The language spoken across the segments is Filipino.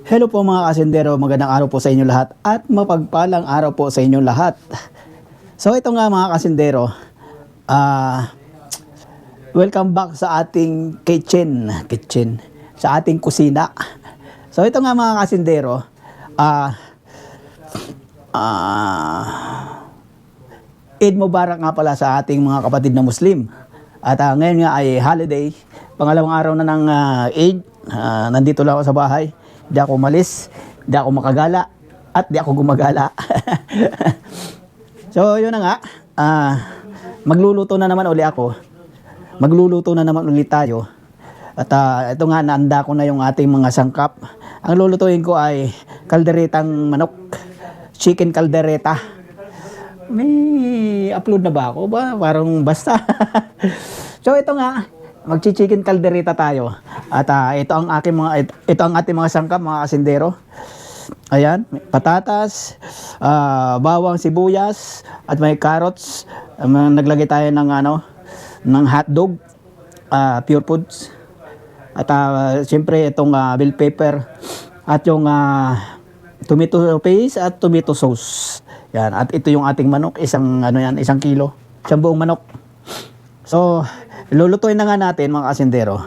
Hello po mga kasindero, magandang araw po sa inyo lahat at mapagpalang araw po sa inyo lahat. So ito nga mga kasindero, welcome back sa ating kitchen, sa ating kusina. So ito nga mga kasindero, Eid Mubarak nga pala sa ating mga kapatid na Muslim. At ngayon nga ay holiday, pangalawang araw na ng Eid, nandito lang ako sa bahay. Di ako umalis, di ako makagala, at di ako gumagala. So, yun na nga. Magluluto na naman uli ako. Magluluto na naman ulit tayo. At ito nga, naanda ko na yung ating mga sangkap. Ang lulutuin ko ay kalderetang manok. Chicken kaldereta. May upload na ba ako ba? Parang basta. So, ito nga. Magchi-chicken kaldereta tayo. At ito ang ating mga sangkap, mga kasindero. Ayan, patatas, bawang, sibuyas, at may carrots. Naglagay tayo ng ng hotdog, pure foods. At siyempre itong bell pepper at yung tomato paste at tomato sauce. Yan, at ito yung ating manok, isang kilo, isang buong manok. So, lulutuin na nga natin mga kasindero.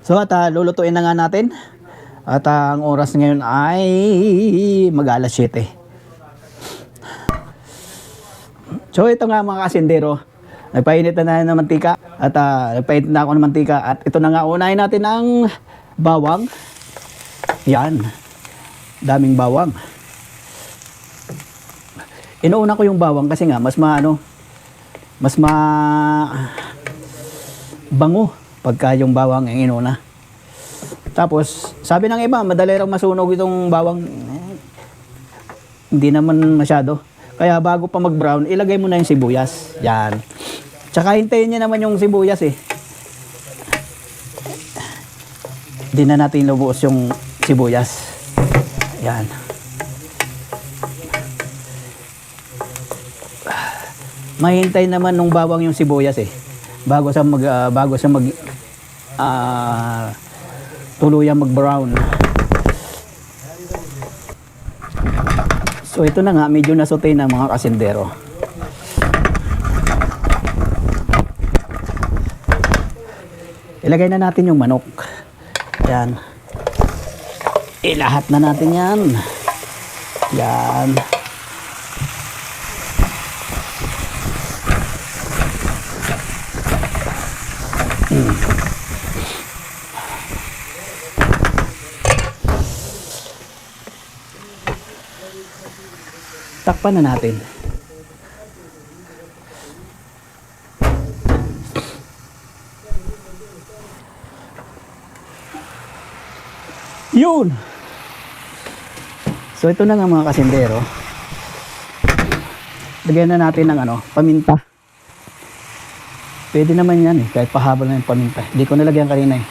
So at lulutuin na nga natin. At ang oras ngayon ay mag-alas 7. So ito nga mga kasindero, nagpainit na ng mantika. At nagpainit na ako ng mantika. At ito na nga, unahin natin ang bawang. Yan, daming bawang. Inuuna ko yung bawang kasi nga mas bango pagka yung bawang ang inuna. Tapos sabi ng iba, madali raw masunog itong bawang. Hindi naman masyado. Kaya bago pa mag-brown, ilagay mo na yung sibuyas. Yan. Tsaka hintayin niya naman yung sibuyas eh. Hindi na natin lubuos yung sibuyas. Yan. Mahintay naman nung bawang yung sibuyas eh. Bago sa tuluyang mag-brown. So ito na nga, medyo nasote na mga kasindero. Ilagay na natin yung manok. Yan. Ilahat na natin yan. Yan. Takpan na natin. Yun. So ito na nga mga kasindero. Lagyan na natin ng paminta. Pwede naman yan eh, kahit pahabol na yung paminta. Hindi ko nalagyan kanina eh.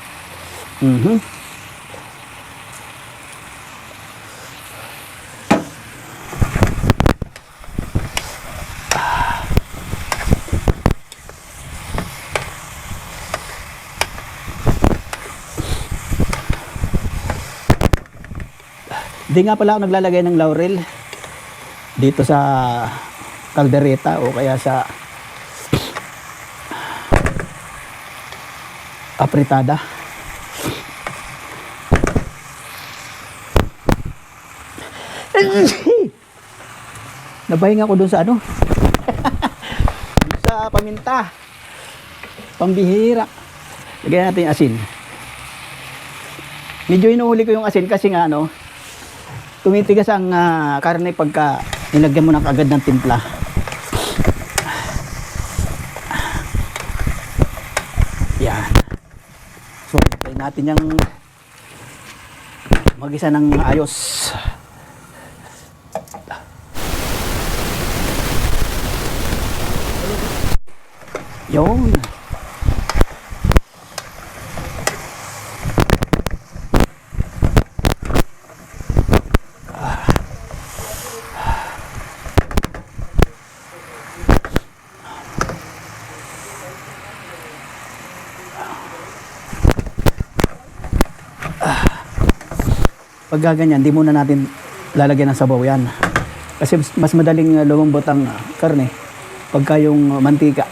Hindi nga pala ako naglalagay ng laurel dito sa kaldereta o kaya sa apritada. Nabahinga ko dun sa sa paminta. Pambihira. Lagyan natin yung asin. Medyo inuhuli ko yung asin kasi nga tumitigas ang karne pagka nilagyan mo na agad ng timpla. Yan. So, try natin yung mag-isa ng ayos. Yun. Pag gaganyan, di muna natin lalagyan ng sabaw yan. Kasi mas madaling lumambot ang karne pagka yung mantika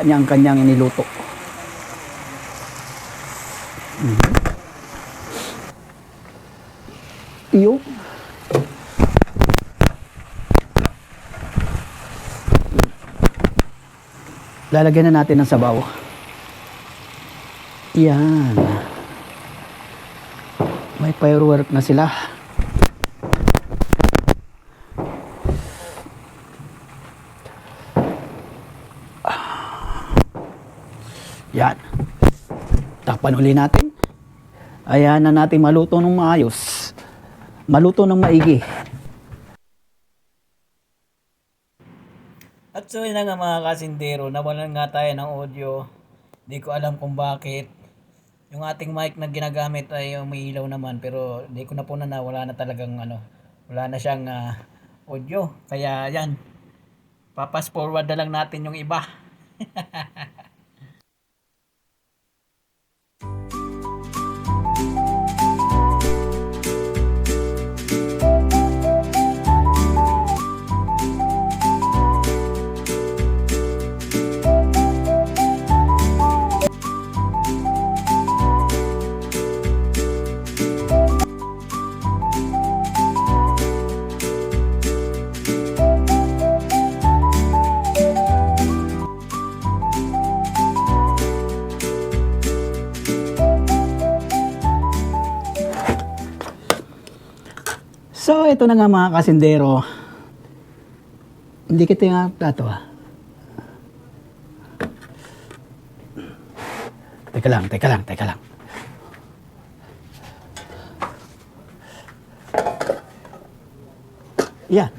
niya ang kanyang iniluto. Iyo. Lalagyan na natin ng sabaw. Yan. May firework na sila. Yan. Takpan uli natin. Ayan na natin maluto ng maayos. Maluto ng maigi. At so yun na nga mga kasindero, nawalan nga tayo ng audio. Di ko alam kung bakit. Yung ating mic na ginagamit ay umiilaw naman, pero di ko na po wala na talagang wala na siyang audio. Kaya yan, papas forward na lang natin yung iba. So, ito na nga mga kasindero. Hindi kita nga plato Teka lang. Yan.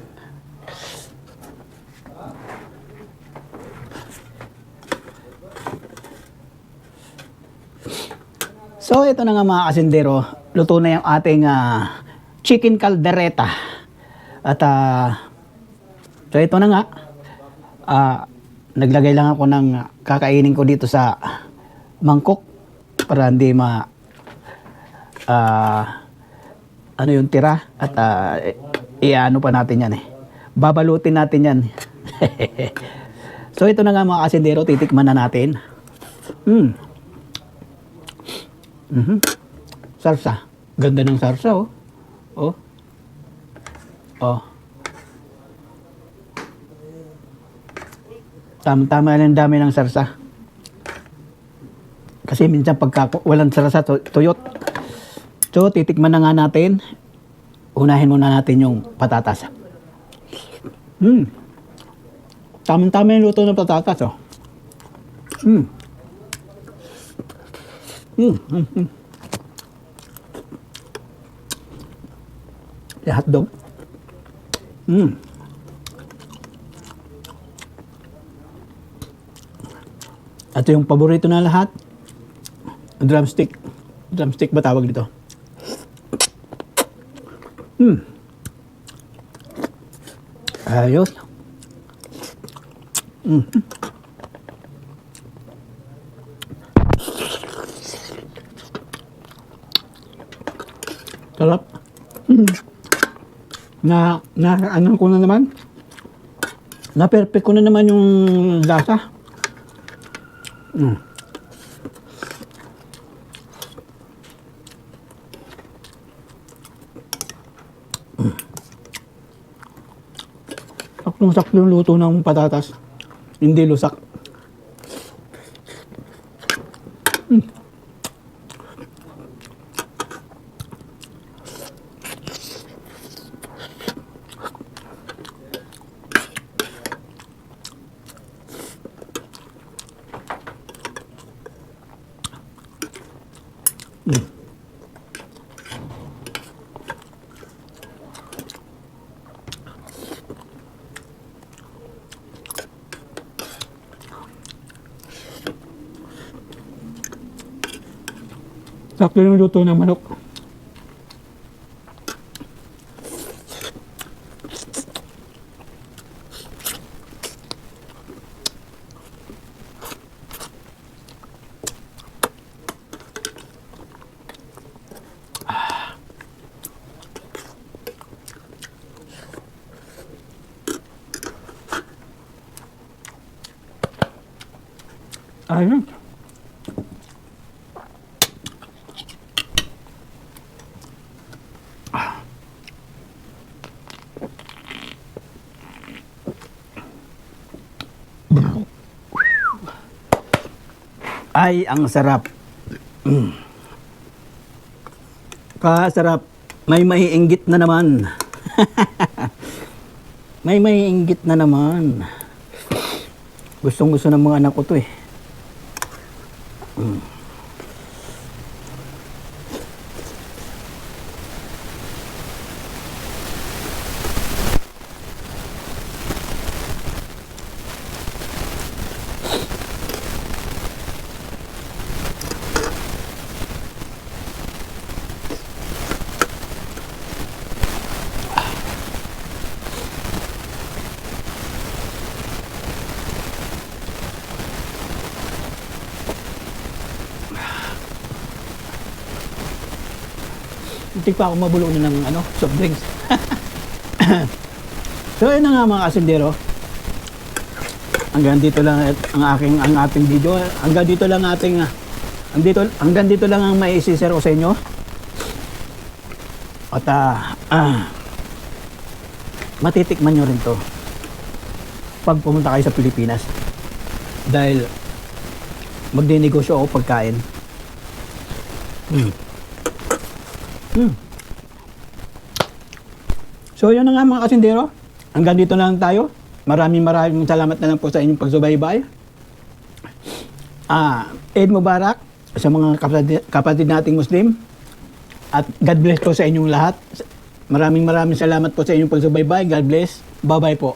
So, ito na nga mga kasindero. Luto na yung ating chicken caldereta. At so ito na nga. Naglagay lang ako ng kakainin ko dito sa mangkok para hindi yung tira at iano pa natin yan babalutin natin yan. So ito na nga mga kasindero, titikman na natin. Sarsa, ganda ng sarsa oh. Tama lang, dami ng sarsa. Kasi minsan pagka walang sarsa, tuyot. So, titikman na nga natin. Unahin muna natin yung patatas. Tama yung luto ng patatas, Hotdog. Ito yung paborito na lahat. Drumstick. Drumstick ba tawag dito? Ayos. Sarap. Ano ko na naman? Na-perfect ko na naman yung lasa. Saktong-sakto yung luto ng patatas. Hindi lusak. Sakto yung luto ng manok. Ayun. Ay, ang sarap. Kasarap. May maiinggit na naman. May maiinggit na naman. Gustong gusto ng mga anak ko to eh. Hindi pa ako mabulong ng soft drinks. So yun na nga mga kasindero. Hanggang dito lang ang ating video. Hanggang dito lang hanggang dito lang ang maisishare ko sa inyo. At matitikman nyo rin to pag pumunta kayo sa Pilipinas. Dahil magdinegosyo ako pagkain. So yun na nga mga kasindero. Hanggang dito na lang tayo. Maraming salamat na lang po sa inyong pagsubaybay. Eid Mubarak sa mga kapatid nating Muslim. At God bless po sa inyong lahat. Maraming salamat po sa inyong pagsubaybay. God bless. Bye-bye po.